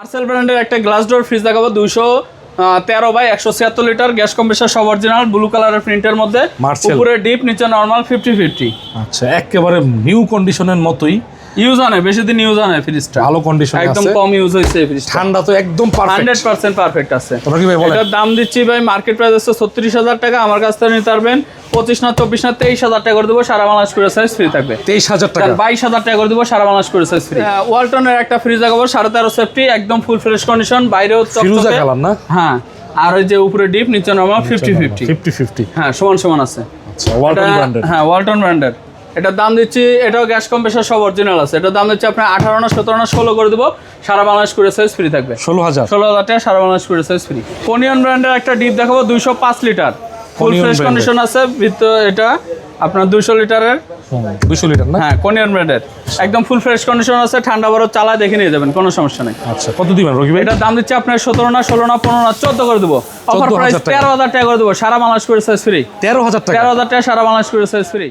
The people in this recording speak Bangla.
মার্সেল ব্র্যান্ডের একটা গ্লাস ডোর ফ্রিজ দেখাবো 213/176 লিটার, গ্যাস কম্প্রেসার সব অরিজিনাল, ব্লু কালারের প্রিন্টের মধ্যে, Marcel। উপরে ডিপ নিচে নরমাল 50-50। আচ্ছা, একেবারে নিউ কন্ডিশনের মতোই, ইউজ হয় না, বেশি দিন ইউজ হয় না ফ্রিজটা, ভালো কন্ডিশন আছে, একদম কম ইউজ হয়েছে এই ফ্রিজটা, ঠান্ডা তো একদম পারফেক্ট, 100% পারফেক্ট আছে। তোমরা কি ভাই বলেন? এটার দাম দিচ্ছি ভাই, মার্কেট প্রাইস আছে 36,000 টাকা, আমার কাছ থেকে নিতে পারবেন 25 না 24 না 23,000 টাকা করে দেবো, সারা বাংলাদেশ করে সাইজ ফ্রি থাকবে। 23,000 টাকা, 22,000 টাকা করে দেবো, সারা বাংলাদেশ করে সাইজ ফ্রি। ওয়ালটনের একটা ফ্রিজ দেখাবো 13.5 সেফটি, একদম ফুল ফ্রেশ কন্ডিশন, বাইরেও ফিরোজা চকচকে। কালার না? হ্যাঁ, আর ওই যে উপরে ডিপ নিচে নরমাল 50-50। 50-50, হ্যাঁ, সমান সমান আছে। আচ্ছা, ওয়ালটন ব্র্যান্ডের। হ্যাঁ, ওয়ালটন ব্র্যান্ডের। এটার দাম দিচ্ছি, এটাও গ্যাস কম্প্রেসার সব অরিজিনাল আছে, এটার দাম দিচ্ছি আপনার 18 না 17 না 16 করে দেবো, সারা বাংলাদেশ করে সাইজ ফ্রি থাকবে। 16,000 টাকা, সারা বাংলাদেশ করে সাইজ ফ্রি। কোনিয়ন ব্র্যান্ডের একটা ডিপ দেখাবো 205 লিটার, ফুল Conion ফ্রেশ brand-এর। কন্ডিশন আছে, ভিতরে এটা আপনার 200 লিটারের। 200 লিটার না? হ্যাঁ, কোনিয়ন ব্র্যান্ডের, একদম ফুল ফ্রেশ কন্ডিশন আছে, ঠান্ডা বরফ চালায় দেখে নিয়ে যাবেন, কোনো সমস্যা নেই। আচ্ছা, কত দিবেন রকি ভাই? এটার দাম দিচ্ছি আপনার 17 না 16 না 15 না 14 করে দেবো, অফার প্রাইস 13,000 টাকা করে দেবো, সারা বাংলাদেশ করে সাইজ ফ্রি। 13,000 টাকা, 13,000 টাকা, সারা বাংলাদেশ করে সাইজ ফ্রি।